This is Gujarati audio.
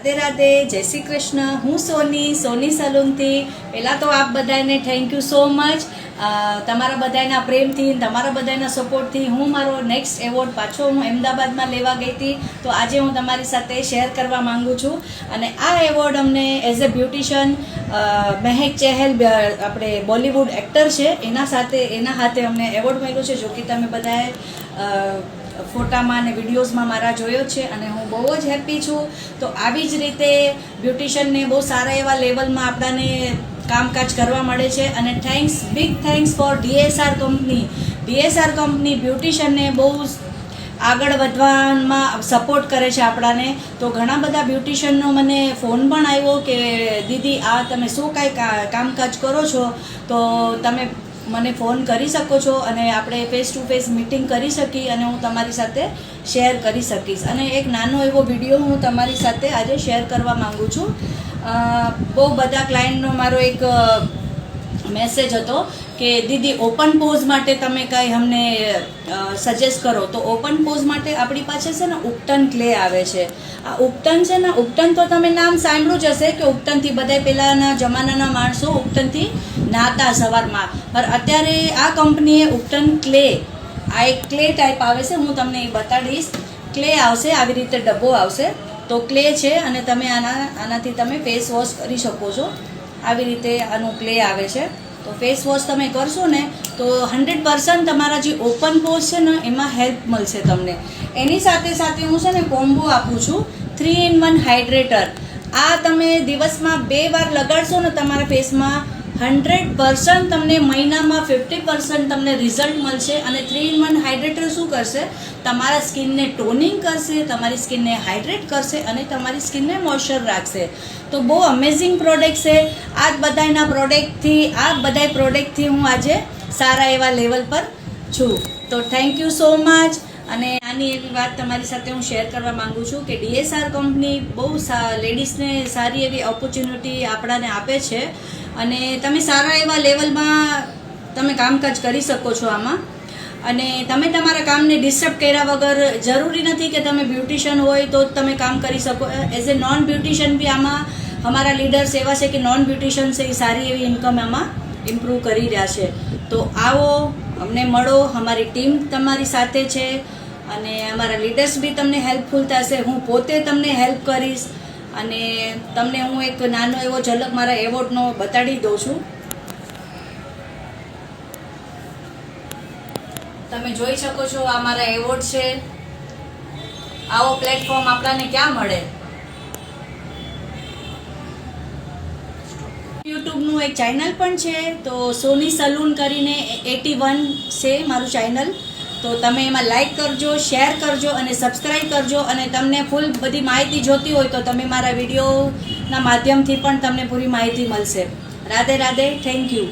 राधे राधे, जय श्री कृष्ण। हूँ सोनी सलून थी। पहला तो आप बधाने थैंक यू सो मच। तमारा बधाना प्रेम थी, तमारा बधाना सपोर्ट थी हूँ मारो नेक्स्ट एवोर्ड पाछो हूँ अहमदाबाद में लेवा गई थी। तो आज हूँ तमारी साथे शेर करवा मांगू छूँ। अने आ एवोर्ड अमने एज ए ब्यूटिशियन महक चहल अपने बॉलीवूड एक्टर है एना हाथे अमने एवोर्ड मळ्यो छे, जो कि तमे बधाए फोटामां ने विडियोज़मां मारा जोयो छे अने हूँ बहु ज हेप्पी छूँ। तो आवी ज रीते ब्यूटिशियन ने बहु सारा एवा लेवलमां आपणाने कामकाज करवा मळे छे। अने thanks, big thanks for DSR company beautician ने बहु આગળ વધવામાં સપોર્ટ કરે છે આપણાને। તો ઘણા બધા બ્યુટિશિયનનો મને ફોન પણ આવ્યો કે દીદી આ તમે શું કાંઈ કામકાજ કરો છો તો તમે મને ફોન કરી શકો છો અને આપણે ફેસ ટુ ફેસ મીટિંગ કરી શકી અને હું તમારી સાથે શેર કરી શકીશ। અને એક નાનો એવો વિડીયો હું તમારી સાથે આજે શેર કરવા માંગુ છું। બહુ બધા ક્લાયન્ટનો મારો એક મેસેજ હતો કે દીદી ઓપન પોઝ માટે તમે કાંઈ અમને સજેસ્ટ કરો। તો ઓપન પોઝ માટે આપણી પાસે છે ને ઉપટન ક્લે આવે છે। આ ઉપટન છે ને, ઉપટન તો તમે નામ સાંભળ્યું જ હશે કે ઉપટનથી બધાય પહેલાંના જમાનાના માણસો ઉપટનથી નહાતા સવારમાં, પણ અત્યારે આ કંપનીએ ઉપટન ક્લે, આ એક ક્લે ટાઈપ આવે છે, હું તમને એ બતાડીશ। ક્લે આવશે, આવી રીતે ડબ્બો આવશે, તો ક્લે છે અને તમે આનાથી તમે ફેસ વોશ કરી શકો છો। આવી રીતે આનું ક્લે આવે છે, તો ફેસ વોશ તમે કરશો ને તો 100% તમારા જે ઓપન પોઝ છે ને એમાં હેલ્પ મળશે તમને। એની સાથે સાથે હું છે ને કોમ્બો આપું છું 3-in-1 હાઇડ્રેટર। આ તમે દિવસમાં 2 વાર લગાડશો ને તમારા ફેસમાં 100% તમને મહિનામાં 50% તમને રિઝલ્ટ મળશે। અને 3-in-1 હાઇડ્રેટર શું કરશે, તમારા સ્કિનને ટોનિંગ કરશે, તમારી સ્કિનને હાઇડ્રેટ કરશે અને તમારી સ્કિનને મોઇશ્ચર રાખશે। તો બહુ અમેઝિંગ પ્રોડક્ટ છે। આ બધાના પ્રોડક્ટથી હું આજે સારા એવા લેવલ પર છું। તો થેન્ક યુ સો મચ। અને આની એવી વાત તમારી સાથે હું શેર કરવા માંગુ છું કે ડીએસઆર કંપની બહુ લેડીઝને સારી એવી ઓપોર્ચ્યુનિટી આપણાને આપે છે અને તમે સારા એવા લેવલમાં તમે કામકાજ કરી શકો છો આમાં। અને તમે તમારા કામને ડિસ્ટર્બ કર્યા વગર, જરૂરી નથી કે તમે બ્યુટિશિયન હોય તો જ તમે કામ કરી શકો। એઝ એ નોન બ્યુટિશિયન બી આમાં અમારા લીડર્સ એવા છે કે નોન બ્યુટિશિયન છે એ સારી એવી ઇન્કમ આમાં ઇમ્પ્રૂવ કરી રહ્યા છે। તો આવો, અમને મળો, અમારી ટીમ તમારી સાથે છે અને અમારા લીડર્સ બી તમને હેલ્પફુલ થશે। હું પોતે તમને હેલ્પ કરીશ અને તમને હું એક નાનો એવો ઝલક મારા એવોર્ડનો બતાડી દઉં છું। તમે જોઈ શકો છો આ મારા એવોર્ડ છે। આવો પ્લેટફોર્મ આપણાને ક્યાં મળે। યુટ્યુબનું એક ચેનલ પણ છે, તો સોની સલૂન કરીને 81 છે મારું ચેનલ। તો તમે એમાં લાઈક કરજો, શેર કરજો અને સબસ્ક્રાઈબ કરજો। અને તમને ફૂલ બધી માહિતી જોતી હોય તો તમે મારા વિડીયોના માધ્યમથી પણ તમને પૂરી માહિતી મળશે। Radhe Radhe, thank you.